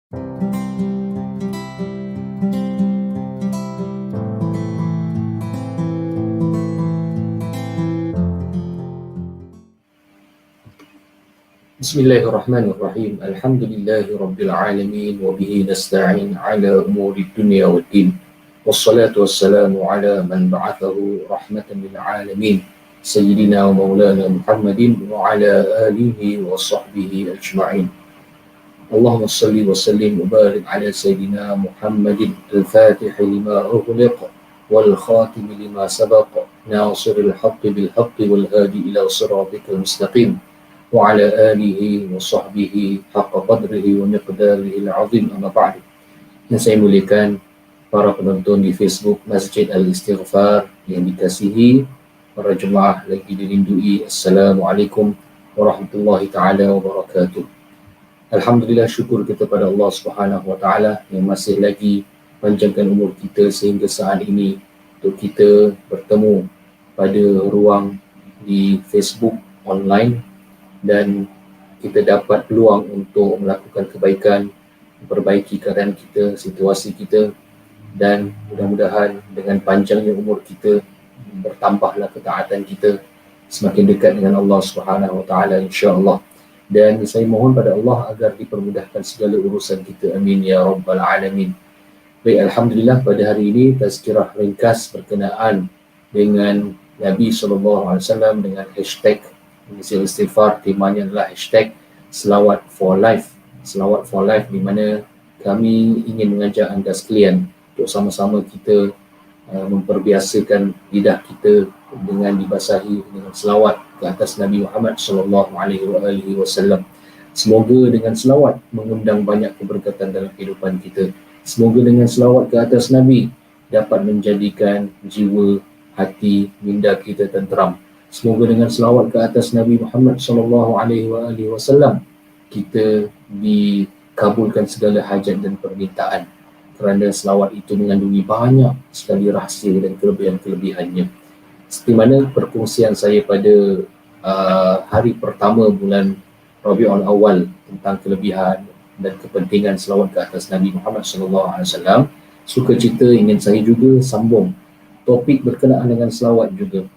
Bismillahirrahmanirrahim. Alhamdulillahirabbil alamin wa bihi nasta'in ala umuri dunya waddin. Wassalatu wassalamu ala man ba'athahu rahmatan lil alamin. Sayyidina wa maulana Muhammadin wa ala alihi wa sahbihi ajma'in. Allahumma salli wa sallim wa barik ala sayyidina Muhammadin al-Fatih lima ughliq wal khatim lima sabaq nasiril haqqi bil haqqi wal hadi ila siratikal mustaqim. وعلى آله وصحبه حق قدره ومقداره العظيم أما بعد. Yang saya muliakan para penonton di Facebook Masjid Al-Istighfar yang dikasihi, para jemaah lagi dirindui, Assalamualaikum warahmatullahi ta'ala wabarakatuh. Alhamdulillah, syukur kita pada Allah Subhanahu wa ta'ala yang masih lagi panjangkan umur kita sehingga saat ini untuk kita bertemu pada ruang di Facebook online, dan kita dapat peluang untuk melakukan kebaikan, memperbaiki keadaan kita, situasi kita, dan mudah-mudahan dengan panjangnya umur kita bertambahlah ketaatan kita, semakin dekat dengan Allah Subhanahu wa taala insya-Allah. Dan saya mohon pada Allah agar dipermudahkan segala urusan kita, amin ya rabbal alamin. Baik, alhamdulillah, pada hari ini tazkirah ringkas berkenaan dengan Nabi SAW dengan hashtag Masjid Istighfar. Temanya adalah hashtag Selawat for Life. Selawat for Life, di mana kami ingin mengajak anda sekalian untuk sama-sama kita memperbiasakan lidah kita dengan dibasahi dengan selawat ke atas Nabi Muhammad SAW. Semoga dengan selawat mengundang banyak keberkatan dalam kehidupan kita. Semoga dengan selawat ke atas Nabi dapat menjadikan jiwa, hati, minda kita tenteram. Semoga dengan selawat ke atas Nabi Muhammad SAW kita dikabulkan segala hajat dan permintaan, kerana selawat itu mengandungi banyak sekali rahsia dan kelebihan-kelebihannya. Seperti mana perkongsian saya pada hari pertama bulan Rabiul Awal tentang kelebihan dan kepentingan selawat ke atas Nabi Muhammad SAW, suka cerita ingin saya juga sambung topik berkenaan dengan selawat juga,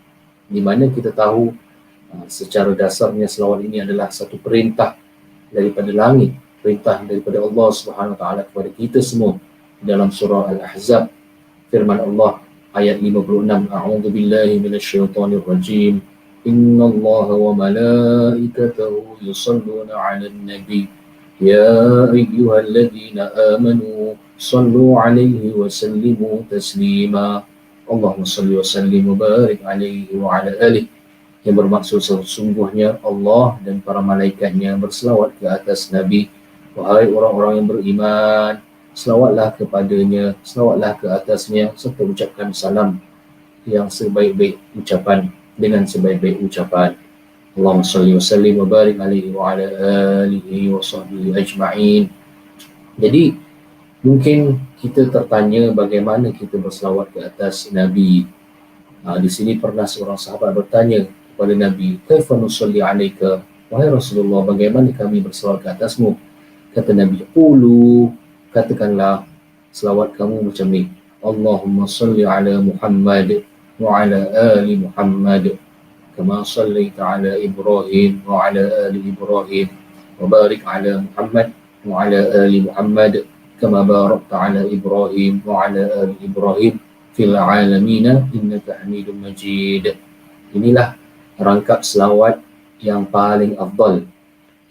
di mana kita tahu secara dasarnya selawat ini adalah satu perintah daripada langit, perintah daripada Allah Subhanahu Wa Taala kepada kita semua. Dalam surah Al-Ahzab, firman Allah ayat 56, A'udzubillahi minasyaitonir rajim. Innallaha wa malaikatahu yusalluna 'alan nabi ya ayyuhalladzina amanu sallu 'alaihi wa sallimu taslima. Allahumma salli wa sallim wa barik alaihi wa ala alihi, yang bermaksud sesungguhnya Allah dan para malaikatnya berselawat ke atas Nabi. Wahai orang-orang yang beriman, selawatlah kepadanya, selawatlah ke atasnya, serta ucapkan salam yang sebaik-baik ucapan, dengan sebaik-baik ucapan. Allahumma salli wa sallim wa barik alaihi wa ala alihi wa sahbihi ajma'in. Jadi mungkin kita tertanya bagaimana kita berselawat ke atas Nabi. Di sini pernah seorang sahabat bertanya kepada Nabi, "Kaifa nusalli 'alaika?" Wahai Rasulullah, bagaimana kami berselawat ke atasmu? Kata Nabi, "Qulu," katakanlah selawat kamu macam ni, Allahumma salli 'ala Muhammad wa 'ala ali Muhammad kama sallaita 'ala Ibrahim wa 'ala ali Ibrahim wa barik 'ala Muhammad wa 'ala ali Muhammad kama barakta 'ala Ibrahim wa 'ala ali Ibrahim fil 'alamin innaka Hamidum Majid. Inilah rangkap selawat yang paling afdal,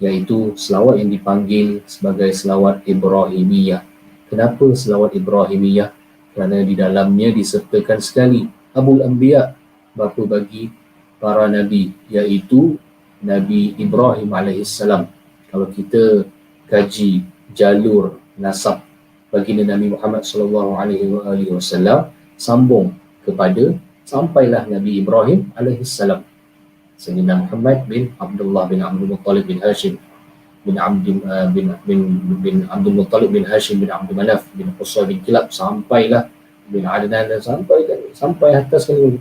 iaitu selawat yang dipanggil sebagai selawat Ibrahimiyah. Kenapa selawat Ibrahimiyah? Kerana di dalamnya disertakan sekali Abul Anbiya, bapa bagi para nabi, iaitu Nabi Ibrahim alaihissalam. Kalau kita kaji jalur nasab baginda Nabi Muhammad SAW, sambung kepada sampailah Nabi Ibrahim alaihissalam. Sayyidina Muhammad bin Abdullah bin Abdul Muttalib bin Hashim bin Abdul Muttalib bin Hashim bin Abdul Manaf bin Qusay bin Kilab, sampailah bin Adnan, dan sampai atas kali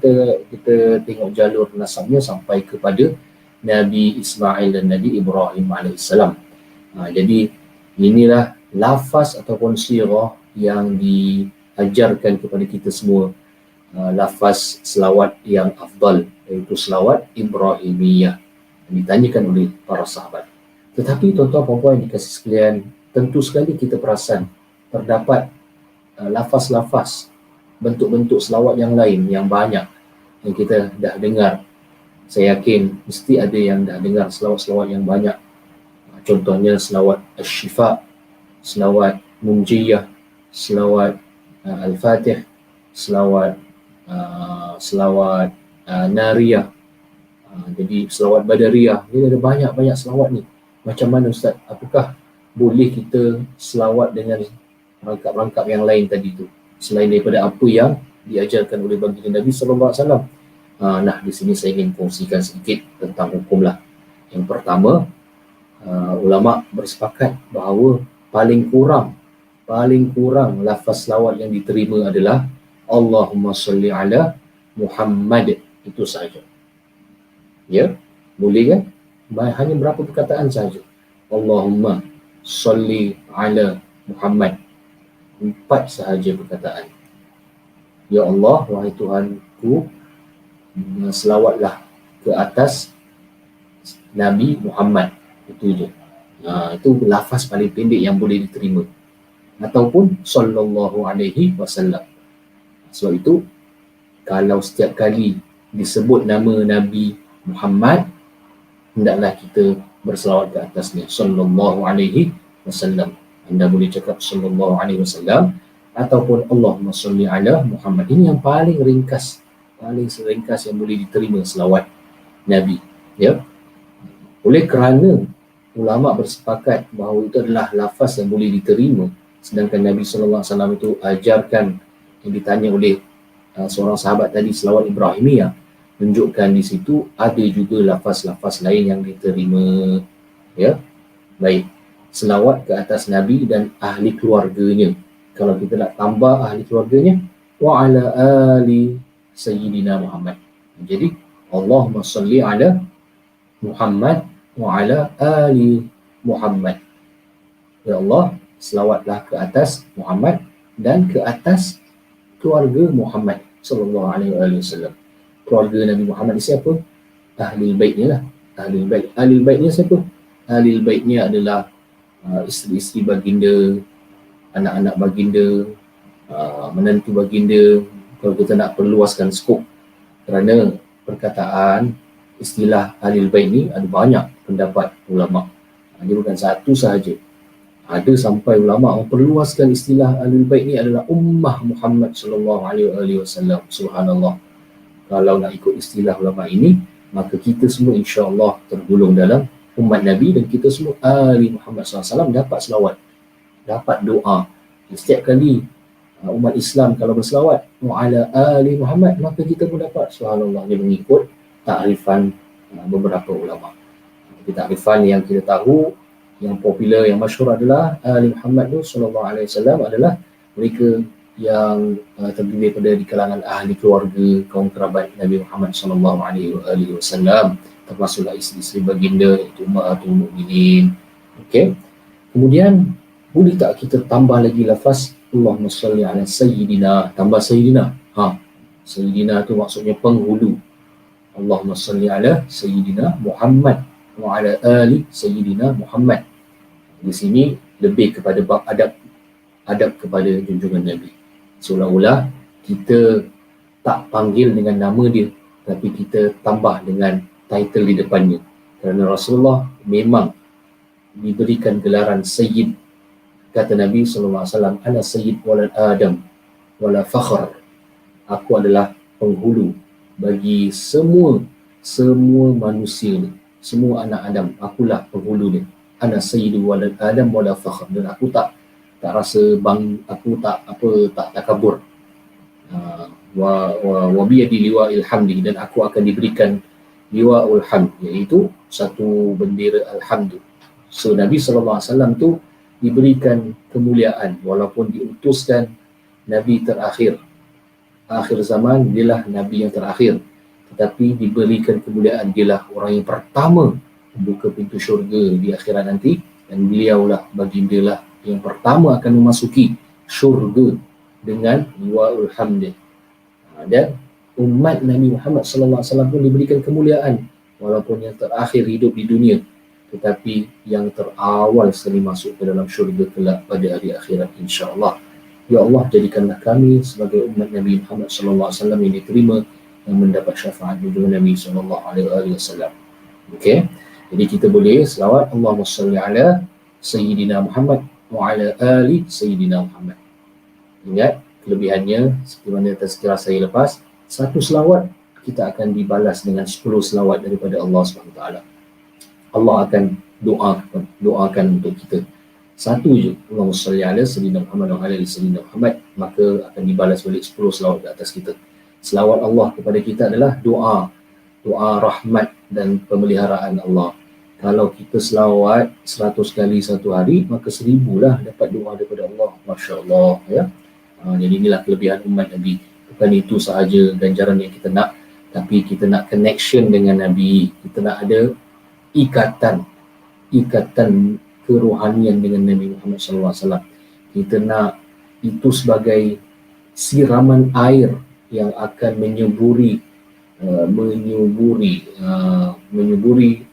kita tengok jalur nasabnya sampai kepada Nabi Ismail dan Nabi Ibrahim alaihissalam. Jadi inilah lafaz ataupun sirah yang diajarkan kepada kita semua, lafaz selawat yang afdal, iaitu selawat Ibrahimiyah yang ditanyakan oleh para sahabat. Tetapi tuan-tuan puan-puan yang dikasihi sekalian, tentu sekali kita perasan terdapat lafaz-lafaz, bentuk-bentuk selawat yang lain yang banyak yang kita dah dengar. Saya yakin mesti ada yang dah dengar selawat-selawat yang banyak. Contohnya selawat Asy-Syifa, selawat Munjiyah, selawat Al-Fatih, selawat Nariyah, jadi selawat Badariyah. Ini ada banyak-banyak selawat ni. Macam mana Ustaz? Apakah boleh kita selawat dengan rangkap-rangkap yang lain tadi tu, selain daripada apa yang diajarkan oleh baginda Nabi sallallahu alaihi wasallam? Nah, di sini saya ingin kongsikan sedikit tentang hukum lah. Yang pertama, ulama bersepakat bahawa paling kurang lafaz selawat yang diterima adalah Allahumma salli ala Muhammad, itu sahaja. Ya, boleh kan? Hanya berapa perkataan sahaja. Allahumma salli ala Muhammad. 4 sahaja perkataan. Ya Allah, wahai Tuhanku, selawatlah ke atas Nabi Muhammad. Itu je. Itu lafaz paling pendek yang boleh diterima. Ataupun sallallahu alaihi wasallam. Sebab itu, kalau setiap kali disebut nama Nabi Muhammad, hendaklah kita berselawat ke atasnya, sallallahu alaihi wasallam. Anda boleh cakap sallallahu alaihi wasallam ataupun Allahumma salli ala Muhammad. Ini yang paling ringkas yang boleh diterima selawat Nabi. Ya. Oleh kerana ulama bersepakat bahawa itu adalah lafaz yang boleh diterima, sedangkan Nabi sallallahu alaihi wasallam itu ajarkan yang ditanya oleh seorang sahabat tadi, selawat Ibrahimiyah, tunjukkan di situ ada juga lafaz-lafaz lain yang diterima. Ya. Baik. Selawat ke atas Nabi dan ahli keluarganya. Kalau kita nak tambah ahli keluarganya, wa ala ali sayyidina Muhammad. Jadi Allahumma salli ala Muhammad wa ala ali Muhammad. Ya Allah, selawatlah ke atas Muhammad dan ke atas keluarga Muhammad sallallahu alaihi wasallam. Keluarga Nabi Muhammad ni siapa? Ahli baitnya lah. Ahli baitnya siapa? Ahli baitnya adalah isteri-isteri baginda, anak-anak baginda, menantu baginda. Kalau kita nak perluaskan skop, kerana perkataan istilah Ahlul Bait ni ada banyak pendapat ulama. Dia bukan satu sahaja. Ada sampai ulama memperluaskan istilah Ahlul Bait ni adalah ummah Muhammad sallallahu alaihi wasallam. Subhanallah. Kalau nak ikut istilah ulama ini, maka kita semua insya-Allah tergolong dalam umat Nabi, dan kita semua ahli Muhammad SAW dapat selawat, dapat doa. Setiap kali umat Islam kalau berselawat wa ala ali Muhammad, maka kita pun dapat. Subhanallah, dia mengikut takrifan beberapa ulama. Takrifan yang kita tahu, yang popular, yang masyhur adalah ali Muhammad sallallahu alaihi wasallam adalah mereka yang terdiri daripada di kalangan ahli keluarga, kaum kerabat Nabi Muhammad sallallahu alaihi wasallam, termasuklah isteri-isteri baginda, iaitu Ummahatul Mukminin. Okey. Kemudian boleh tak kita tambah lagi lafaz Allahumma salli ala sayyidina, tambah sayyidina. Sayyidina tu maksudnya penghulu. Allahumma salli ala sayyidina Muhammad wa ala ali sayyidina Muhammad. Di sini lebih kepada bab adab kepada junjungan Nabi. Seolah-olah kita tak panggil dengan nama dia, tapi kita tambah dengan title di depannya. Kerana Rasulullah memang diberikan gelaran Sayyid. Kata Nabi SAW, ana Sayyid walad Adam wala fakhr. Aku adalah penghulu bagi semua manusia ni, semua anak Adam. Akulah penghulu dia. Ana Sayyid walad Adam wala fakhr. Dan aku tak rasa aku tak takabur. Wa biyadi liwa'il hamdi, dan aku akan diberikan liwa'ul hamd, iaitu satu bendera alhamd. So Nabi SAW tu diberikan kemuliaan, walaupun diutuskan Nabi terakhir, akhir zaman, dialah Nabi yang terakhir, tetapi diberikan kemuliaan, dialah orang yang pertama membuka pintu syurga di akhirat nanti, dan beliaulah bagindalah yang pertama akan memasuki syurga dengan liwa'ul hamd. Dan umat Nabi Muhammad sallallahu alaihi wasallam pun diberikan kemuliaan walaupun yang terakhir hidup di dunia, tetapi yang terawal sekali masuk ke dalam syurga kelak pada hari akhirat insya-Allah. Ya Allah, jadikanlah kami sebagai umat Nabi Muhammad sallallahu alaihi wasallam yang diterima, yang mendapat syafaat junjungan Nabi sallallahu alaihi wasallam. Okey. Jadi kita boleh selawat Allahumma shalli ala sayyidina Muhammad wa ala ali sayyidina Muhammad. Ingat kelebihannya seperti mana tazkirah saya lepas, satu selawat kita akan dibalas dengan 10 selawat daripada Allah SWT. Allah akan doakan untuk kita. Satu je, Allahumma salli ala sayyidina Muhammad wa ala ali sayyidina Muhammad, maka akan dibalas balik 10 selawat di atas kita. Selawat Allah kepada kita adalah doa rahmat dan pemeliharaan Allah. Kalau kita selawat 100 kali satu hari, maka 1000 lah dapat doa daripada Allah. Masya Allah, ya. Jadi inilah kelebihan umat Nabi. Bukan itu sahaja ganjaran yang kita nak, tapi kita nak connection dengan Nabi. Kita nak ada ikatan kerohanian dengan Nabi Muhammad SAW. Kita nak itu sebagai siraman air yang akan menyuburi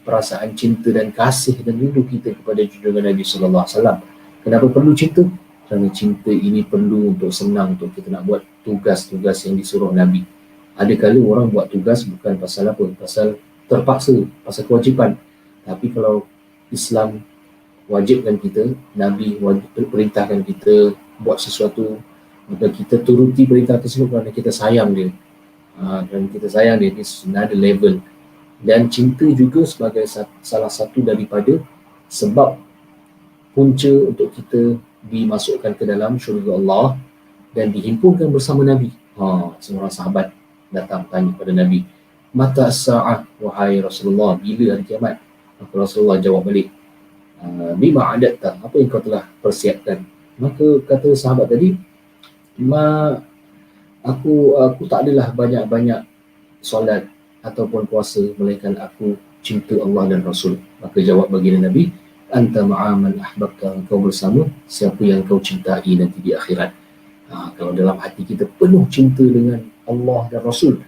perasaan cinta dan kasih dan rindu kita kepada junjungan Nabi SAW. Kenapa perlu cinta? Kerana cinta ini perlu untuk senang, untuk kita nak buat tugas-tugas yang disuruh Nabi. Ada kala orang buat tugas bukan pasal apa, pasal terpaksa, pasal kewajipan. Tapi kalau Islam wajibkan kita, Nabi perintahkan kita buat sesuatu, maka kita turuti perintah tersebut kerana kita sayang dia. Dan kita sayang dia, it's another level. Dan cinta juga sebagai salah satu daripada sebab punca untuk kita dimasukkan ke dalam syurga Allah dan dihimpunkan bersama Nabi. Seorang sahabat datang tanya kepada Nabi, mata as-sa'ah wahai Rasulullah, bila hari kiamat? Maka Rasulullah jawab balik, bima adatta, apa yang kau telah persiapkan? Maka kata sahabat tadi, aku tak adalah banyak-banyak solat ataupun puasa, melainkan aku cinta Allah dan Rasul. Maka jawab baginda Nabi, anta ma'aman ahbabta, kau bersama siapa yang kau cintai nanti di akhirat. Kalau dalam hati kita penuh cinta dengan Allah dan Rasul,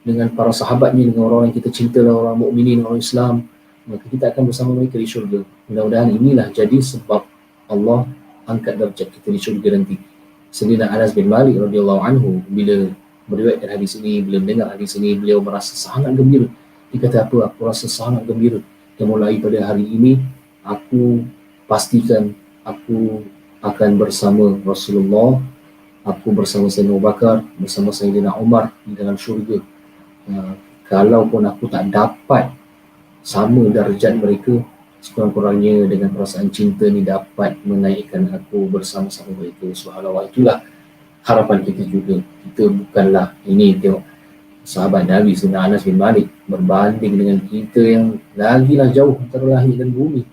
dengan para sahabatnya, dengan orang yang kita cinta, orang mukminin, orang Islam, maka kita akan bersama mereka di syurga. Mudah-mudahan inilah jadi sebab Allah angkat darjat kita di syurga nanti. Sayyidina Anas bin Malik radhiyallahu anhu bila meriwayatkan hadis ini, bila mendengar hadis ini, beliau merasa sangat gembira. Dia kata apa? Aku rasa sangat gembira. Dan mulai pada hari ini aku pastikan aku akan bersama Rasulullah, aku bersama Sayyidina Abu Bakar, bersama Sayyidina Umar di dalam syurga. Kalaupun aku tak dapat sama darjat mereka, sekurang-kurangnya dengan perasaan cinta ni dapat menaikkan aku bersama-sama mereka. Subhanallah, itulah harapan kita juga. Kita bukanlah ini, tengok sahabat Nabi Sayyidina Anas bin Malik berbanding dengan kita yang lagilah jauh antara langit dan bumi.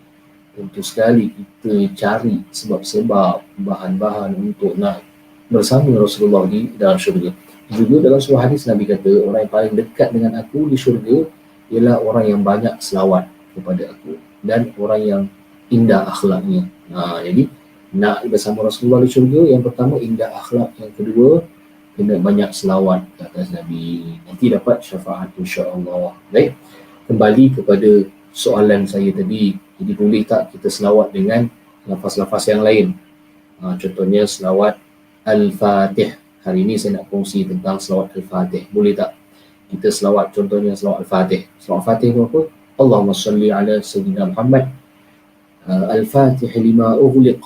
Tentu sekali kita cari sebab-sebab, bahan-bahan untuk nak bersama Rasulullah di dalam syurga. Juga dalam sebuah hadis Nabi kata, orang yang paling dekat dengan aku di syurga ialah orang yang banyak selawat kepada aku dan orang yang indah akhlaknya. Jadi nak bersama Rasulullah di syurga, yang pertama indah akhlak, yang kedua kena banyak selawat ke atas Nabi. Nanti dapat syafaat insya-Allah. Baik, kembali kepada soalan saya tadi. Jadi boleh tak kita selawat dengan lafaz-lafaz yang lain? Contohnya selawat Al-Fatih. Hari ini saya nak kongsi tentang selawat Al-Fatih. Boleh tak kita selawat, contohnya selawat Al-Fatih? Selawat Al-Fatih itu apa? Allahumma salli ala sayyidina Muhammad, Al-Fatih lima ughliq,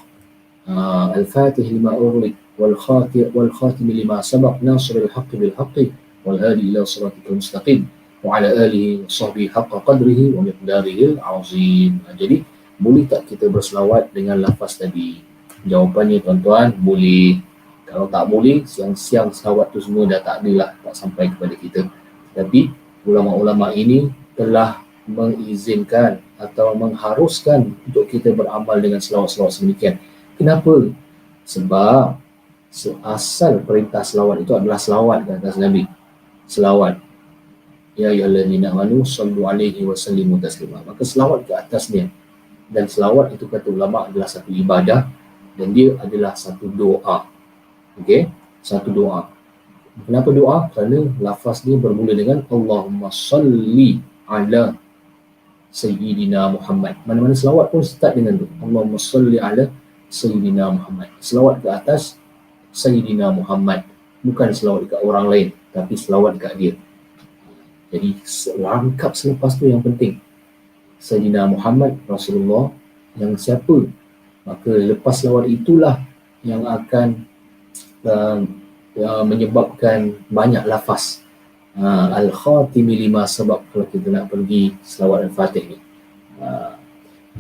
Al-Fatih lima ughliq, wal khatim lima sabaq, nasiril haqqi bil haqqi, wal hadi ila siratikal mustaqim, wa ala alihi wa sahbihi haqqa qadrihi wa miqdarihi al-azim. Jadi boleh tak kita berselawat dengan lafaz tadi? Jawapannya tuan-tuan, boleh. Kalau tak boleh, siang-siang selawat tu semua dah tak adalah, tak sampai kepada kita. Tapi ulama-ulama ini telah mengizinkan atau mengharuskan untuk kita beramal dengan selawat-selawat sedemikian. Kenapa? Sebab asal perintah selawat itu adalah selawat ke atas Nabi. Selawat, ya ayyuhallazina amanu sallu alaihi wa sallimu taslima. Maka selawat ke atasnya. Dan selawat itu kata ulama adalah satu ibadah dan dia adalah satu doa. Okey, satu doa. Kenapa doa? Kerana lafaz dia bermula dengan Allahumma salli ala Sayyidina Muhammad. Mana-mana selawat pun start dengan tu. Allahumma salli ala Sayyidina Muhammad. Selawat ke atas Sayyidina Muhammad. Bukan selawat dekat orang lain, tapi selawat dekat dia. Jadi rangkap selepas tu yang penting. Sayyidina Muhammad Rasulullah yang siapa? Maka lepas selawat itulah yang akan menyebabkan banyak lafaz. Al-Khatimi lima, sebab kalau kita nak pergi selawat Al-Fatih ni,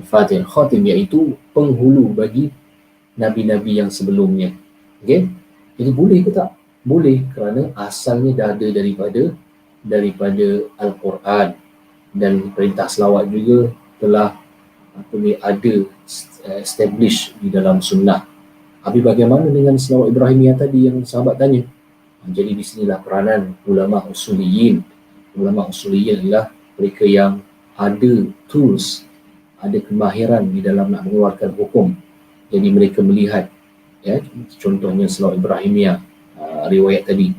Al-Fatih Al-Khatim iaitu penghulu bagi Nabi-Nabi yang sebelumnya. Okay? Jadi boleh ke tak? Boleh, kerana asalnya dah ada daripada Al-Quran, dan perintah selawat juga telah ada establish di dalam sunnah. Habis bagaimana dengan selawat Ibrahimiyah tadi yang sahabat tanya? Jadi di sinilah peranan ulama usuliyin. Ulama usuliyin adalah mereka yang ada tools, ada kemahiran di dalam nak mengeluarkan hukum. Jadi mereka melihat, ya, contohnya selawat Ibrahimiyah, riwayat tadi.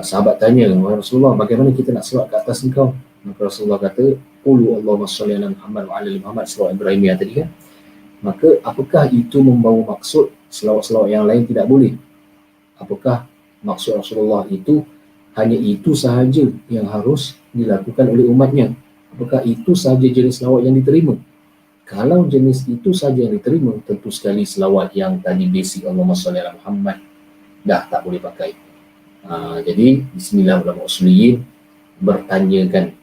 Sahabat tanya, Rasulullah, bagaimana kita nak selawat ke atas engkau? Maka Rasulullah kata, qulu Allahumma salli ala Muhammad wa ala Muhammad, selawat Ibrahimiyah tadi kan. Maka apakah itu membawa maksud selawat-selawat yang lain tidak boleh? Apakah maksud Rasulullah itu hanya itu sahaja yang harus dilakukan oleh umatnya? Apakah itu sahaja jenis selawat yang diterima? Kalau jenis itu sahaja yang diterima, tentu sekali selawat yang tadi basic Allahumma salli ala Muhammad dah tak boleh pakai. Jadi bismillah ulama usuliyin bertanyakan.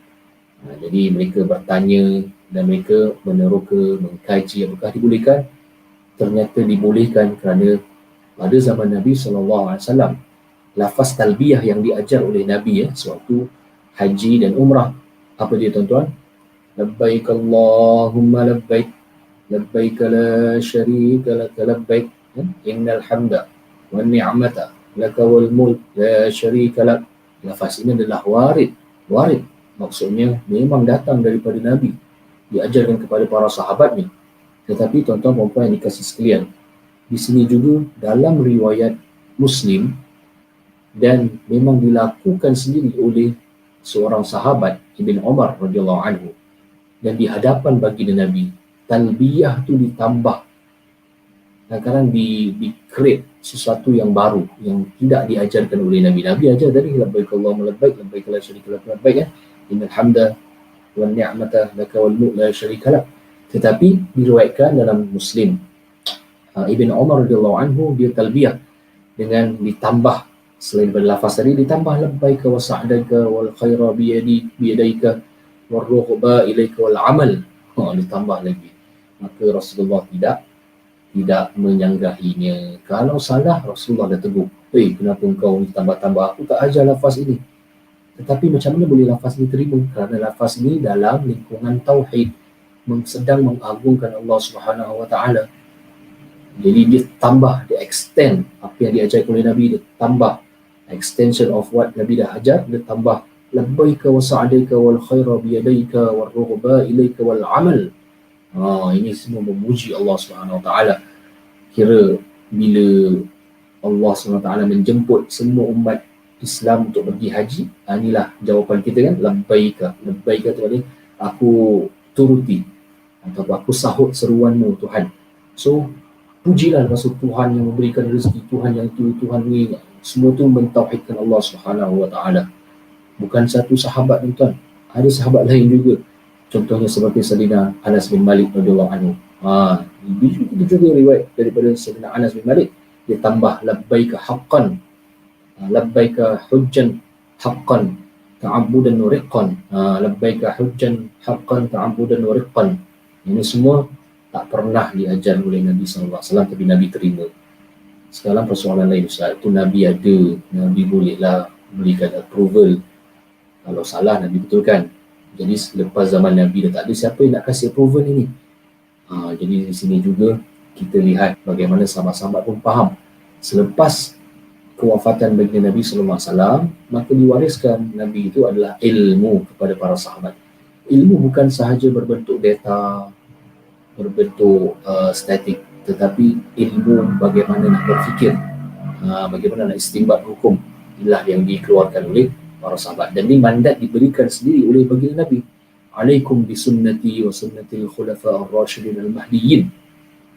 Jadi mereka bertanya dan mereka meneroka, mengkaji apakah dibolehkan. Ternyata dibolehkan kerana pada zaman Nabi SAW, lafaz talbiyah yang diajar oleh Nabi sewaktu haji dan umrah, apa dia tuan-tuan? Labbaik Allahumma labbaik, labbaik la syarika laka labbaik, innal hamda wan ni'mata laka wal mulk la syarika lak. Lafaz ini adalah warid. Maksudnya memang datang daripada Nabi, diajarkan kepada para sahabatnya. Tetapi tuan-tuan puan-puan yang dikasih sekalian, di sini juga dalam riwayat Muslim, dan memang dilakukan sendiri oleh seorang sahabat, Ibn Umar radhiyallahu anhu, dan di hadapan baginda Nabi, talbiyah tu ditambah. Kadang-kadang di-create sesuatu yang baru yang tidak diajarkan oleh Nabi. Nabi ajar dari labbaik Allahumma labbaik, labbaik la syarika lak labbaik, innal hamda wan ni'mata laka wal mulk la syarika lak. Tetapi diriwayatkan dalam Muslim, Ibn Umar radhiyallahu anhu dia talbiyah dengan ditambah, selain daripada lafaz tadi, ditambah labbaika wa sa'daika wal khaira biyadaika war rughba ilaika wal amal. Ditambah lagi. Maka Rasulullah tidak menyanggahinya. Kalau salah, Rasulullah dah tegur, kenapa engkau ni tambah-tambah? Aku tak ajar lafaz ini. Tetapi macam mana boleh lafaz ini terima? Kerana lafaz ini dalam lingkungan tauhid, sedang mengagungkan Allah Subhanahu Wa Taala. Jadi dia tambah, dia extend apa yang diajarkan oleh Nabi, dia tambah extension of what Nabi dah ajar, dia tambah labbaika wa sa'daika wal khaira biyadaika war rughba ilaika wal amal. Ini semua memuji Allah Subhanahu Wa Taala. Kira bila Allah Subhanahu Wa Taala menjemput semua umat Islam untuk pergi haji, inilah jawapan kita kan, labbaika. Labbaika tu maknanya aku turuti atau aku sahut seruanmu Tuhan. So pujilah maksud Tuhan yang memberikan rezeki, Tuhan yang itu, Tuhan ni, semua tu mentauhidkan Allah Subhanahu Wa Taala. Bukan satu sahabat tuan, ada sahabat lain juga. Contohnya seperti Sayyidina Anas bin Malik radhiyallahu anhu. Itu juga riwayat daripada Sayyidina Anas bin Malik, dia tambah labbaika haqqan, labbaika hujjan haqqan ta'abbudan wa riqqan, labbaika hujjan haqqan ta'abbudan wa riqqan. Ini semua tak pernah diajar oleh Nabi SAW, tapi Nabi terima. Sekarang persoalan lain, Ustaz, itu Nabi ada, Nabi bolehlah berikan approval. Kalau salah, Nabi betulkan. Jadi selepas zaman Nabi dah tak ada, siapa yang nak kasih approval ini? Jadi di sini juga kita lihat bagaimana sahabat-sahabat pun faham. Selepas kewafatan baginda Nabi SAW, maka diwariskan Nabi itu adalah ilmu kepada para sahabat. Ilmu bukan sahaja berbentuk data, berbentuk statik, tetapi ilmu bagaimana nak berfikir, bagaimana nak istinbat hukum, inilah yang dikeluarkan oleh para sahabat. Dan ini mandat diberikan sendiri oleh baginda Nabi. Alaikum bisunnati wa sunnatil khulafa'ir rasyidin al-mahdiyyin.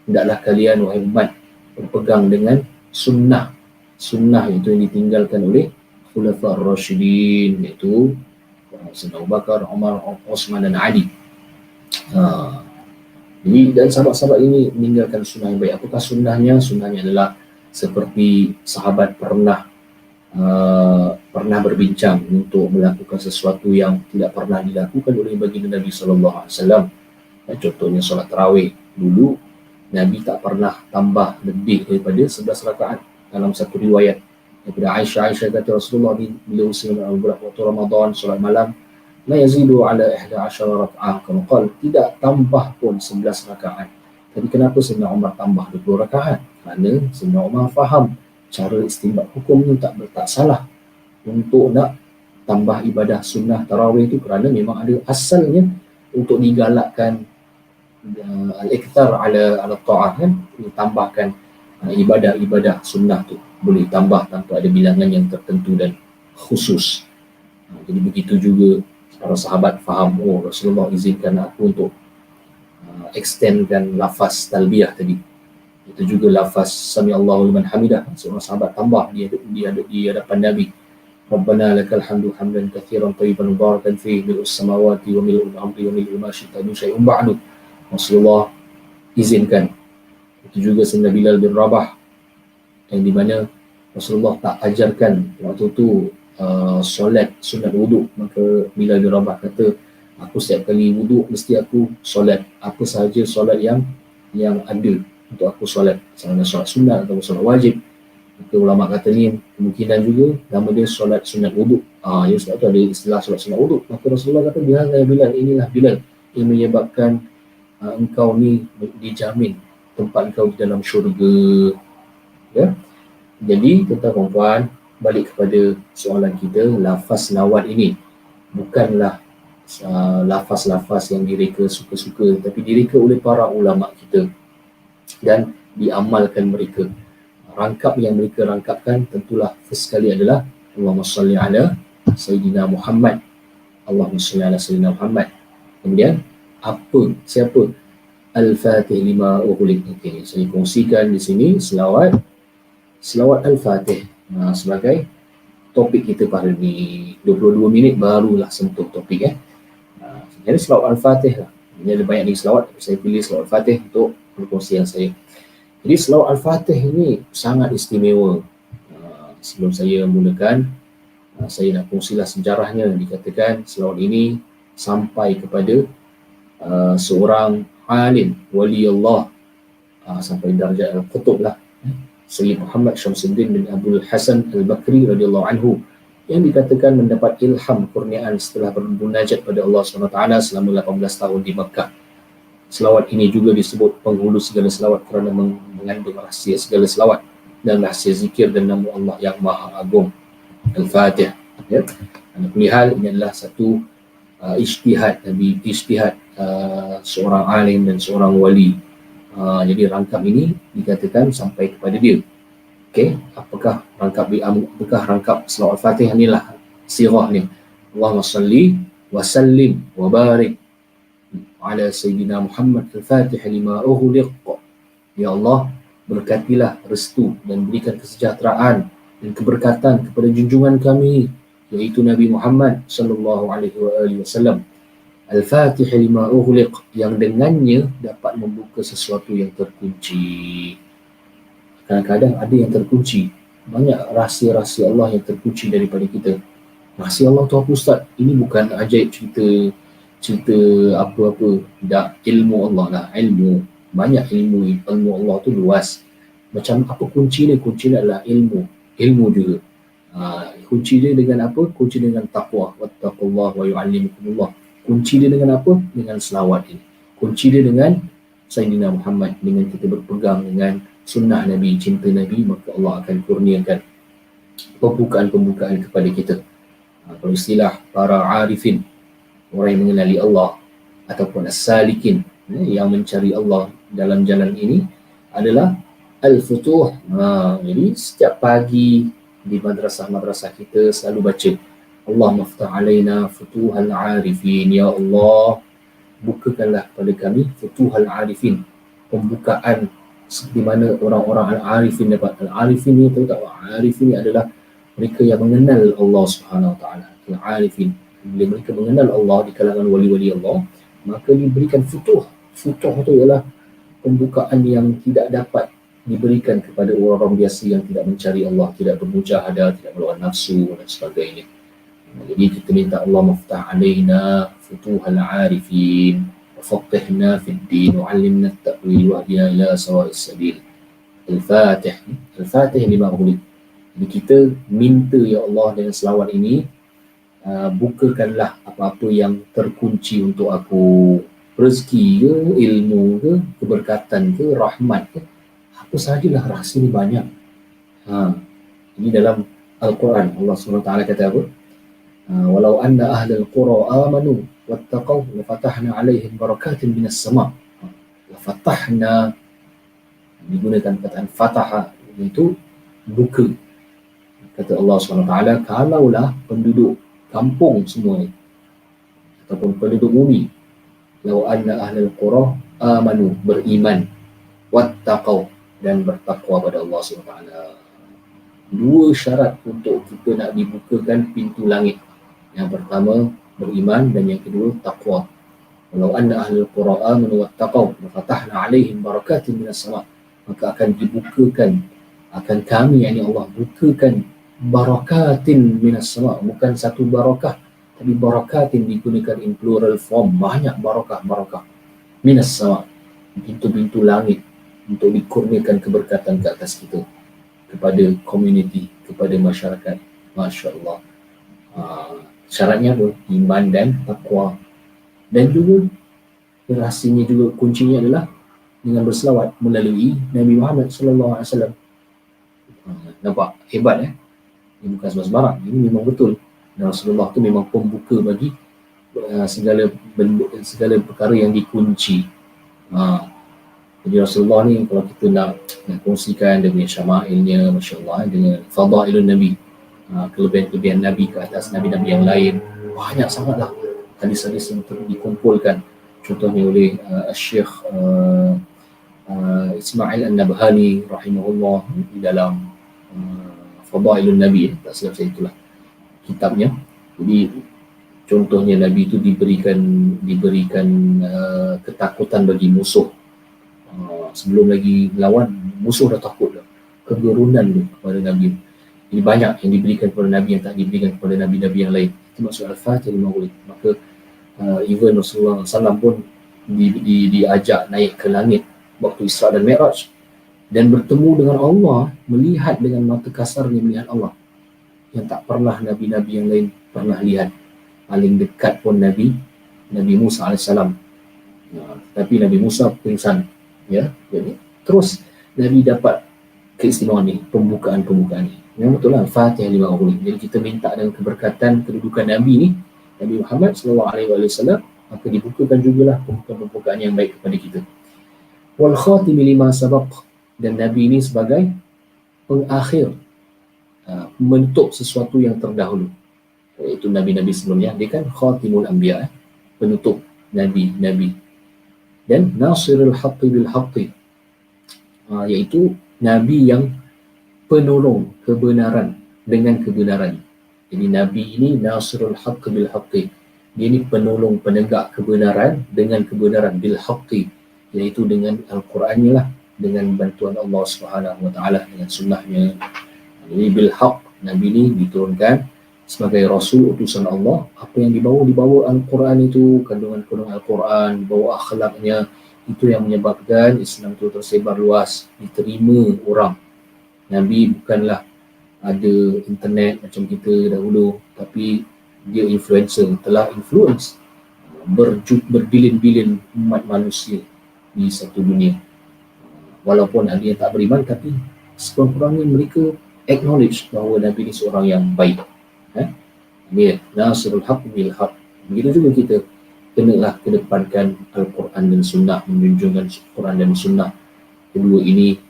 Hendaklah kalian wahai umat berpegang dengan sunnah itu yang ditinggalkan oleh khulafa'ir rasyidin, iaitu Sayyidina Abu Bakar, Umar, Uthman dan Ali. Jadi dan sahabat-sahabat ini meninggalkan sunnah yang baik. Apakah sunnahnya? Sunnahnya adalah seperti sahabat pernah berbincang untuk melakukan sesuatu yang tidak pernah dilakukan oleh baginda Nabi SAW. Contohnya solat tarawih. Dulu Nabi tak pernah tambah lebih daripada 11 rakaat dalam satu riwayat. Daripada Aisyah kata Rasulullah bila usia waktu Ramadan solat malam, la yazidu ala 11 rakaat, kalau tidak tambah pun 11 rakaat. Tapi kenapa Sayyidina Umar tambah 20 rakaat? Kerana Sayyidina Umar faham cara istinbat hukum ni tak salah untuk nak tambah ibadah sunnah tarawih itu, kerana memang ada asalnya untuk digalakkan al-ikthar ala ta'ah, kan, ditambahkan ibadah sunnah tu boleh tambah tanpa ada bilangan yang tertentu dan khusus. Jadi begitu juga para sahabat faham, Rasulullah izinkan aku untuk extendkan lafaz talbiyah tadi. Itu juga lafaz sami Allahu liman hamidah, seorang sahabat tambah di hadapan Nabi. Rabbana lakal hamdu hamdan katsiran thayyiban mubarakan fihi mil'us samawati wa mil'ul ardi wa mil'u ma syi'ta min syai'in ba'du. Rasulullah izinkan. Itu juga Sayyidina Bilal bin Rabah, yang di mana Rasulullah tak ajarkan waktu tu solat sunat wuduk. Maka Bilal bin Rabah kata, aku setiap kali wuduk mesti aku solat apa sahaja solat yang ada untuk aku solat, sama ada solat sunat atau solat wajib. Maka ulama kata ni kemungkinan juga nama dia solat sunat wuduk. Ya, sebab tu ada istilah solat sunat wuduk. Maka Rasulullah kata, Bilal, inilah Bilal yang menyebabkan engkau ni dijamin tempat engkau di dalam syurga. Ya. Jadi tuan-tuan, balik kepada soalan kita, lafaz lawat ini bukanlah lafaz-lafaz yang direka suka-suka, tapi direka oleh para ulama kita dan diamalkan mereka. Rangkap yang mereka rangkapkan tentulah first sekali adalah Allahumma salli ala Sayyidina Muhammad. Allahumma salli ala Sayyidina Muhammad. Kemudian siapa? Al-Fatih lima ughliq. Okey, saya kongsikan di sini selawat Al-Fatih sebagai topik kita pada ni. 22 minit barulah sentuh topik. Jadi selawat Al-Fatih lah. Ini ada banyak lagi selawat, tapi saya pilih selawat Al-Fatih untuk perkongsian saya. Jadi selawat Al-Fatih ini sangat istimewa. Sebelum saya mulakan, saya nak kongsilah sejarahnya. Dikatakan selawat ini sampai kepada seorang alim, wali Allah, sampai darjah Al-Qutub lah, Sayyid Muhammad Syamsuddin bin Abdul Hasan Al-Bakri radhiyallahu anhu, yang dikatakan mendapat ilham kurniaan setelah bermunajat pada Allah SWT selama 18 tahun di Makkah. Selawat ini juga disebut penghulu segala selawat kerana mengandung rahsia segala selawat dan rahsia zikir dan nama Allah yang Maha Agung. Al-Fatih. Ya. Hal ini adalah satu ijtihad Nabi, seorang alim dan seorang wali. Jadi rangkap ini dikatakan sampai kepada dia. Okey, apakah rangkap selawat Fatih inilah sirah ni. Allahumma salli wa sallim wa barik ala Sayyidina Muhammad al-Fatih lima ughliq. Ya Allah, berkatilah restu dan berikan kesejahteraan dan keberkatan kepada junjungan kami, iaitu Nabi Muhammad sallallahu alaihi wasallam, Al-Fatih lima ughliq, yang dengannya dapat membuka sesuatu yang terkunci. Kadang-kadang ada yang terkunci, banyak rahsia-rahsia Allah yang terkunci daripada kita. Rahsia Allah tu apa Ustaz? Ini bukan ajaib cerita apa-apa, tak, ilmu Allah lah, ilmu. Banyak ilmu Allah tu luas. Macam apa kunci dia? Kunci dia adalah ilmu juga. Kunci dia dengan apa? Kunci dengan taqwa. Wattaqullah wa yu'allimukumullah. Kunci dia dengan apa? Dengan selawat ini. Kunci dia dengan Sayyidina Muhammad, dengan kita berpegang dengan sunnah Nabi, cinta Nabi, maka Allah akan kurniakan pembukaan kepada kita. Kalau istilah para arifin, orang yang mengenali Allah, ataupun as-salikin, yang mencari Allah dalam jalan ini, adalah Al-Futuh. Jadi setiap pagi di madrasah-madrasah kita selalu baca Allah maftah alaina futuhal arifin, ya Allah bukakanlah kepada kami futuhal arifin, pembukaan di mana orang-orang al-arifin dapat. Al-arifin ni tahu tak, al-arifin ni adalah mereka yang mengenal Allah Subhanahu Wa Taala. Al-arifin, bila mereka mengenal Allah di kalangan wali-wali Allah, maka diberikan futuh. Futuh itu ialah pembukaan yang tidak dapat diberikan kepada orang-orang biasa yang tidak mencari Allah, tidak bermujahadah, tidak melawan nafsu dan sebagainya. Jadi kita minta Allah maftah alaina futuhal arifin wa faqihna fid din wa 'allimna at-ta'wil wa ahdina ila sawa'is sabil. Al-Fatih. Al-Fatih 5 huruf. Jadi kita minta ya Allah dengan selawat ini, bukakanlah apa-apa yang terkunci untuk aku, rezeki ke, ilmu ke, keberkatan ke, rahmat ke, apa sahajalah, rahsia ni banyak. Ini dalam Al-Quran Allah SWT kata apa? Walau anna ahlal qura amanu wattaqaw lafatahna alaihim barakatin minas sama. Lafatahna digunakan perkataan fataha, itu buka. Kata Allah SWT, kalaulah penduduk kampung semua ni ataupun penduduk bumi, lau anna ahlal qura amanu, beriman, wattaqaw, dan bertakwa pada Allah SWT. Dua syarat untuk kita nak dibukakan pintu langit. Yang pertama beriman, dan yang kedua takwa. Walau anna ahlul qura amanu wattaqaw lafatahna alaihim barakatin minas sama, maka akan dibukakan, akan kami, yakni Allah bukakan barakatin minas sama, bukan satu barakah tapi barakatin digunakan in plural form, banyak barakah minas sama, pintu-pintu langit, untuk dikurniakan keberkatan ke atas kita, kepada komuniti, kepada masyarakat. Masya Allah. Syaratnya apa? Iman dan takwa. Dan juga rahsianya juga, kuncinya adalah dengan berselawat melalui Nabi Muhammad SAW. Nampak hebat Ini bukan sembarang, ini memang betul. Dan Rasulullah tu memang pembuka bagi segala perkara yang dikunci. Jadi Rasulullah ni, kalau kita nak kongsikan dia punya syama'ilnya, Masya Allah, dengan fadailun Nabi, kelebihan-kelebihan Nabi ke atas Nabi-Nabi yang lain, banyak sangatlah hadis-hadis yang dikumpulkan, contohnya oleh Syekh Ismail An-Nabhani rahimahullah di dalam Fadailun Nabi, tak silap saya itulah kitabnya. Jadi contohnya Nabi itu diberikan ketakutan bagi musuh. Sebelum lagi lawan, musuh dah takut dah, kegerunan tu kepada Nabi. Ini banyak yang diberikan kepada Nabi yang tak diberikan kepada Nabi-Nabi yang lain. Itu maksud Al-Fatih 5 huruf. Maka even Rasulullah SAW pun diajak naik ke langit waktu Isra dan Mi'raj, dan bertemu dengan Allah, melihat dengan mata kasarnya melihat Allah yang tak pernah Nabi-Nabi yang lain pernah lihat. Paling dekat pun Nabi Musa AS. Tapi Nabi Musa pingsan. Jadi terus Nabi dapat keistimewaan ni, pembukaan ni. Yang betul lah Al-Fatihah 5 huruf. Jadi kita minta dengan keberkatan kedudukan Nabi ni, Nabi Muhammad SAW, maka dibukakan jugalah pembukaan yang baik kepada kita. Wal khatimi lima sabaq, dan Nabi ini sebagai pengakhir, menutup sesuatu yang terdahulu. Iaitu Nabi-Nabi sebelumnya, dia kan khatimul anbiya, penutup Nabi-Nabi. Dan nasirul haqqi bil haqqi, iaitu Nabi yang penolong kebenaran dengan kebenaran. Jadi Nabi ini nasirul haqqi bil haqqi, dia ini penolong penegak kebenaran dengan kebenaran, bil haqqi, iaitu dengan Al-Qurannya lah, dengan bantuan Allah Subhanahu Wa Taala, dengan sunnahnya. Jadi bil haqq, Nabi ini diturunkan sebagai Rasul utusan Allah. Apa yang dibawa Al-Quran itu, kandungan-kandungan Al-Quran, dibawa akhlaknya, itu yang menyebabkan Islam itu tersebar luas, diterima orang. Nabi bukanlah ada internet macam kita dahulu, tapi dia influencer, telah influence berbilin-bilin umat manusia di satu dunia. Walaupun ada yang tak beriman, tapi sekurang-kurangnya mereka acknowledge bahawa Nabi ini seorang yang baik. Ini nasirul haqq bil haqq. Begitu juga kita kenalah kedepankan Al-Quran dan Sunnah, menjunjungkan Quran dan Sunnah. kedua ini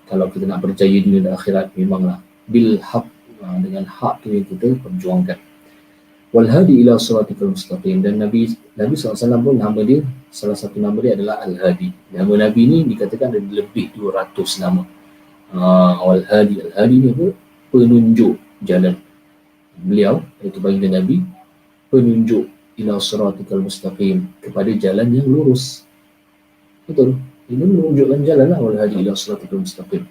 kalau kita nak berjaya dunia dan akhirat memanglah bil haq, dengan hak tu yang kita perjuangkan. Wal hadi ila siratikal mustaqim, dan Nabi SAW pun nama dia, salah satu nama dia adalah Al-Hadi. Nama Nabi ni dikatakan ada lebih 200 nama. Al-Hadi ni apa? Penunjuk jalan. Beliau, iaitu baginda Nabi, penunjuk ila siratikal mustaqim, kepada jalan yang lurus. Betul? Ini menunjukkan jalan lah, Al-Hadi ila siratikal mustaqim.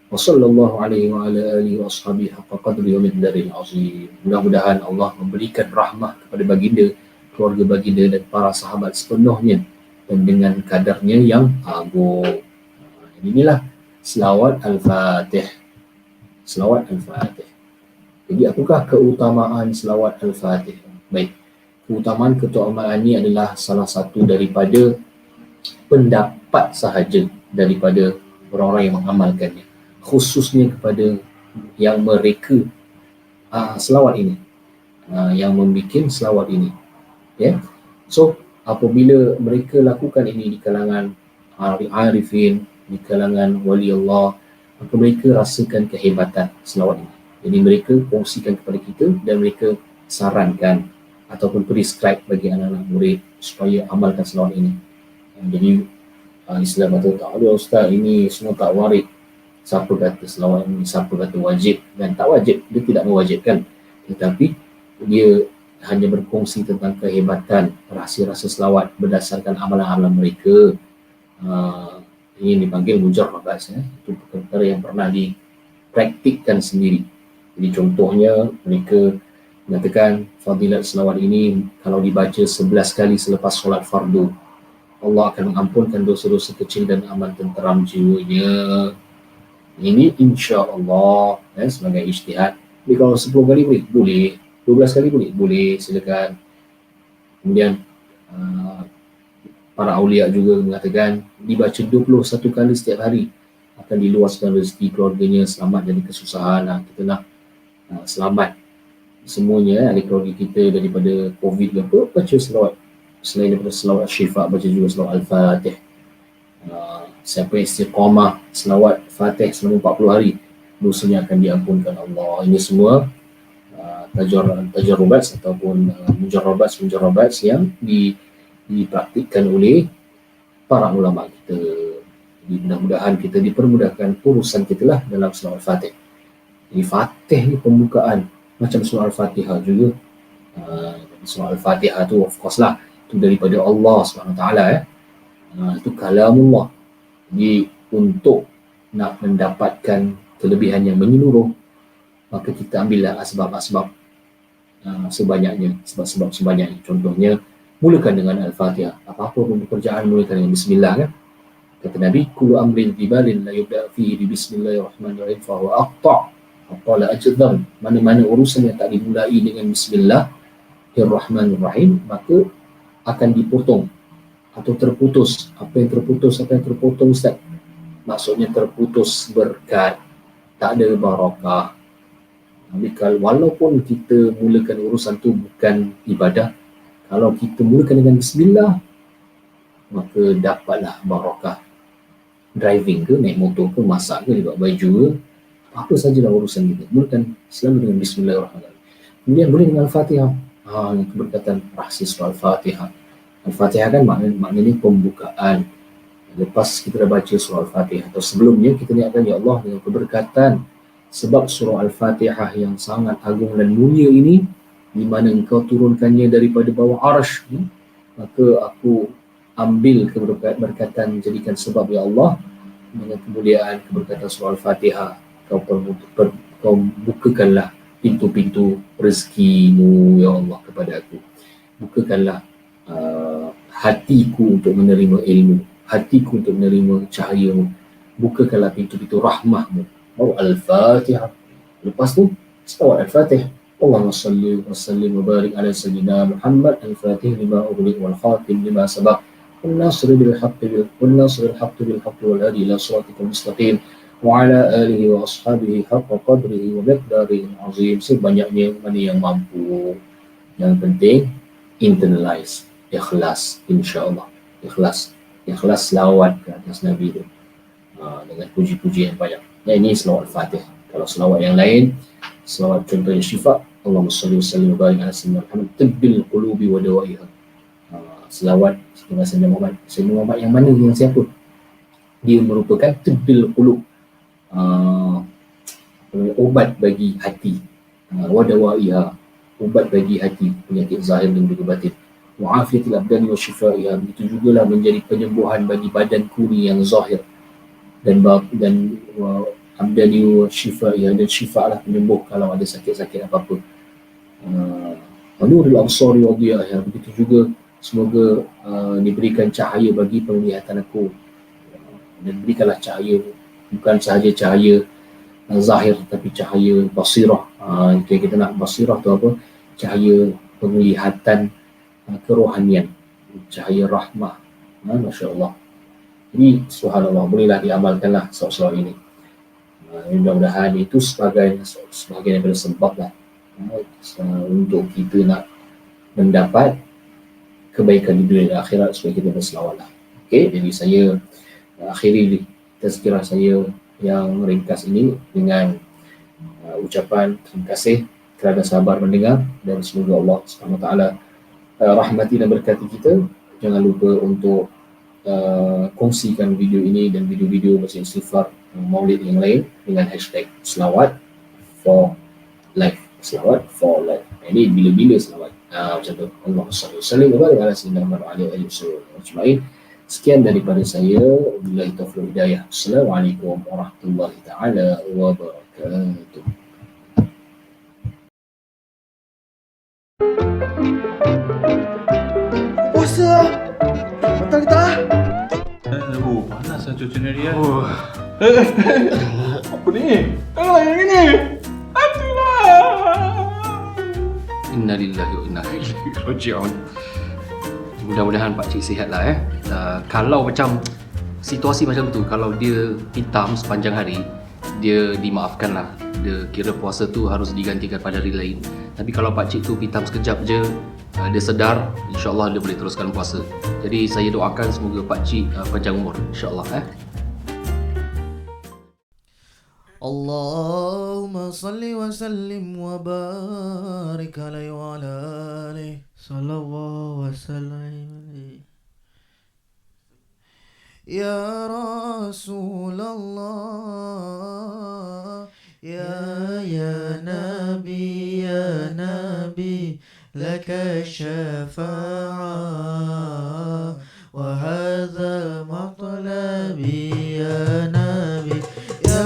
Wa sallallahu alaihi wa ala alihi wa ashabihi haqqa qadri wa miqdaril azim. Mudah-mudahan Allah memberikan rahmah kepada baginda, keluarga baginda dan para sahabat sepenuhnya dan dengan kadarnya yang agung. Inilah selawat Al-Fatih. Selawat Al-Fatih. Jadi apakah keutamaan selawat Al-Fatih? Baik, keutamaan keutamaan ini adalah salah satu daripada pendapat sahaja daripada orang-orang yang mengamalkannya, khususnya kepada yang mereka selawat ini, yang membuat selawat ini, ya. So apabila mereka lakukan ini di kalangan arifin, di kalangan wali Allah, maka mereka rasakan kehebatan selawat ini. Jadi mereka kongsikan kepada kita dan mereka sarankan ataupun prescribe bagi anak-anak murid supaya amalkan selawat ini. Jadi Islam kata tak ada ustaz, ini semua tak warid. Siapa kata selawat ini, siapa kata wajib dan tak wajib, dia tidak mewajibkan, tetapi dia hanya berkongsi tentang kehebatan rahsia-rahsia selawat berdasarkan amalan-amalan mereka. Ini dipanggil mujarrabat, itu perkara yang pernah dipraktikkan sendiri. Jadi contohnya mereka mengatakan fadilat selawat ini kalau dibaca 11 kali selepas solat fardu, Allah akan mengampunkan dosa-dosa kecil dan aman tenteram jiwanya. Ini insya-Allah sebagai ijtihad. Jadi kalau 10 kali boleh? Boleh. 12 kali boleh? Boleh, silakan. Kemudian para aulia juga mengatakan dibaca 21 kali setiap hari akan diluaskan rezeki keluarganya, selamat dari kesusahan. Kita nak selamat semuanya, ahli keluarga kita daripada COVID ke apa, baca selawat. Selain daripada selawat syifa, baca juga selawat Al-Fatih. Siapa istiqamah selawat Fatih selama 40 hari, dosanya akan diampunkan Allah. Ini semua tajarrubat ataupun mujarrabat yang dipraktikkan oleh para ulama kita. Jadi mudah-mudahan kita dipermudahkan urusan kita lah dalam selawat Fatih. Jadi Fatih ni pembukaan macam surah Al-Fatihah juga. Surah Al-Fatihah tu of course lah, itu daripada Allah SWT, itu kalamullah. Jadi untuk nak mendapatkan kelebihan yang menyeluruh, maka kita ambillah asbab-asbab sebanyaknya, sebab-sebab sebanyaknya. Contohnya, mulakan dengan Al-Fatihah. Apa-apa pun pekerjaan, mulakan dengan Bismillah, kan? Kata Nabi, kullu amrin tibalin la yubda' fihi bi bismillahirrahmanirrahim fa huwa aqta'. Aqala ajdam. Mana-mana urusan yang tak dimulai dengan Bismillahirrahmanirrahim, maka akan dipotong atau terputus. Apa yang terpotong Ustaz? Maksudnya terputus berkat, tak ada barakah. Walaupun kita mulakan urusan tu bukan ibadah, kalau kita mulakan dengan Bismillah, maka dapatlah barakah. Driving ke, naik motor ke, masak ke, buat baju ke, apa sajalah urusan kita, mulakan selalu dengan Bismillahirrahmanirrahim. Kemudian boleh dengan Al-Fatihah. Keberkatan rahsia surah Al-Fatihah. Al-Fatihah kan maknanya pembukaan. Lepas kita dah baca surah Al-Fatihah atau sebelumnya, kita niatkan ya Allah dengan keberkatan sebab surah Al-Fatihah yang sangat agung dan mulia ini, di mana engkau turunkannya daripada bawah arsy, maka aku ambil keberkatan, jadikan sebab ya Allah dengan kemuliaan keberkatan surah Al-Fatihah, kau bukakanlah pintu-pintu rezekimu ya Allah kepada aku. Bukakanlah hatiku untuk menerima ilmu, hatiku untuk menerima cahayamu. Bukakanlah pintu-pintu rahmahmu. Al-Fatihah. Lepas tu selawat Al-Fatih. Allahumma salli wa sallim wa barik ala sayyidina Muhammad al-Fatih lima ughliq wal khatim lima sabaq wal nasr bil haqqi bil haqqi wal hadi ila siratikal mustaqim wa ala alihi wa ashabihi haqqa qadrihi wa miqdarihi azim. Sebanyaknya mana yang mampu. Yang penting internalize, ikhlas, insya-Allah. Ikhlas selawat ke atas Nabi itu. dengan puji-puji yang banyak. Ini selawat Fatih. Kalau selawat yang lain, selawat contohnya syifa, Allahumma salli wa sallim wa barik ala sayyidina Muhammad tibbil qulubi wa dawaiha. Selawat dengan Sayyidina Muhammad. Sayyidina Muhammad yang mana, yang siapa? Dia merupakan tibbil qulub, obat bagi hati, wa dawaiha, ubat bagi hati, penyakit zahir dan juga batin. Wa'afiyatil abdani wa shifaiha, begitu jugalah menjadi penyembuhan bagi badanku ni yang zahir dan abdani wa shifaiha, dan syifa lah penyembuh kalau ada sakit-sakit apa-apa. Nurul absari wa dhiyaiha, begitu juga semoga diberikan cahaya bagi penglihatan aku, dan berikanlah cahaya, bukan sahaja cahaya zahir tapi cahaya basirah. Kita nak basirah tu apa? Cahaya penglihatan kerohanian, cahaya rahmah. Masya Allah. Jadi subhanallah, bolehlah diamalkanlah selawat ini. Mudah-mudahan itu sebagai daripada sebab lah untuk kita nak mendapat kebaikan di dunia dan akhirat, supaya kita berselawat lah. Okay, jadi saya akhiri tazkirah saya yang ringkas ini dengan ucapan terima kasih kerana sabar mendengar, dan semoga Allah SWT rahmati dan berkati kita. Jangan lupa untuk kongsikan video ini dan video-video baca istighfar maulid yang lain dengan hashtag selawat for life. Selawat for life. Ini bila-bila selawat. Macam tu. Allahumma salli wa sallim wa barik ala sayyidina Muhammad wa ala alihi wasallam. Sekian daripada saya. Wabillahi taufiq wal hidayah. Assalamualaikum warahmatullahi taala wabarakatuh. Puasa. Betul kita. Panas lah cuaca ni dia. Apa ni? Tengoklah yang ini. Aduh. Innalillahi wa inna ilaihi raji'un. Mudah-mudahan pakcik sihat lah kalau macam situasi macam tu, kalau dia hitam sepanjang hari, dia dimaafkan lah. Dia kira puasa tu harus digantikan pada hari lain. Tapi kalau pakcik tu hitam sekejap je, dia sedar, insyaAllah dia boleh teruskan puasa. Jadi saya doakan semoga pakcik panjang umur, insyaAllah. Allahumma salli wa sallim wa barik alaihi wa ala alihi sallallahu wa sallam. Ya Rasulullah, ya Nabi, laka syafa'ah wa hadha matlabi ya Nabi. Ya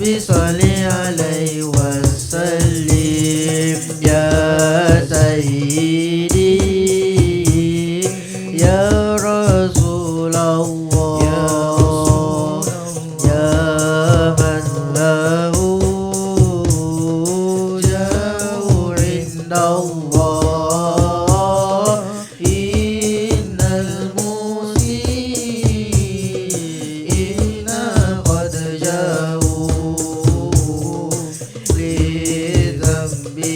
Rabbi salli alaihi wasallim ya sayyidi ya Rasulullah ya man lahu jahu indallah innal musiina qad ja'u li dhanbi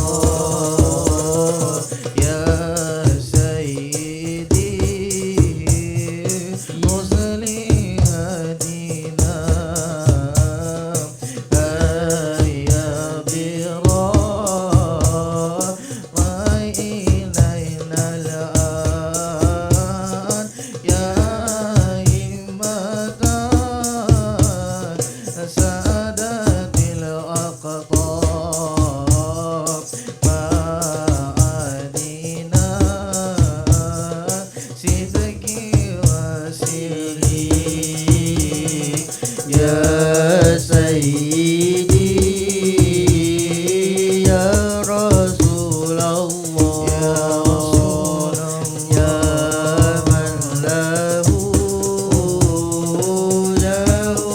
yastaghfirullah ya sayyidi musli hadina ya bira ilaina al-an ya himmatan sadatil aqtab ma'adina sidqi wasili ya sayyidi ya Rasulullah ya man lahu jahu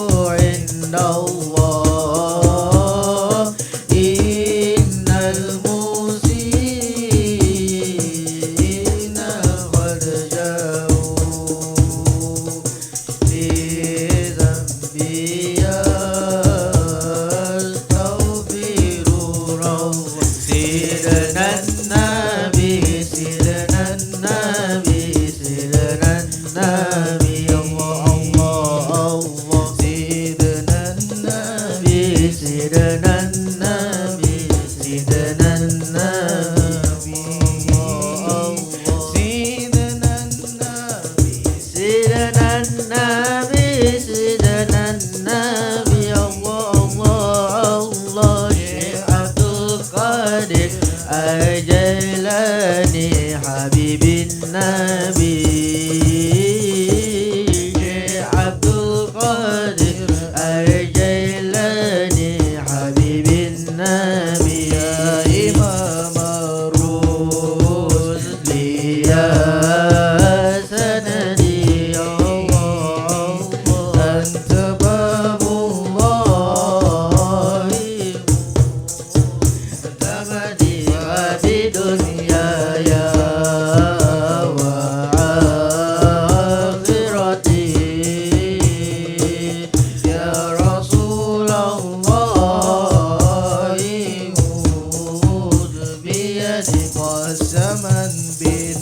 indallah innal musiina qad ja'u li dhanbi yastaghfirullah sidna nabi sidna nabi sidna nabi Allah Allah sidna nabi sidna nabi sidna nabi Allah sidna nabi sidna nabi sidna nabi Allah Allah Syekh Abdul Qadir Al-Jailani Habibin Nabi Syekh Abdul Qadir Al-Jailani Habibin Nabi ya Imam Rusli ya sanadi Allah anta babullah tamadi di dunia ya wa akhirati ya Rasulullah khudh biyadi qasaman bin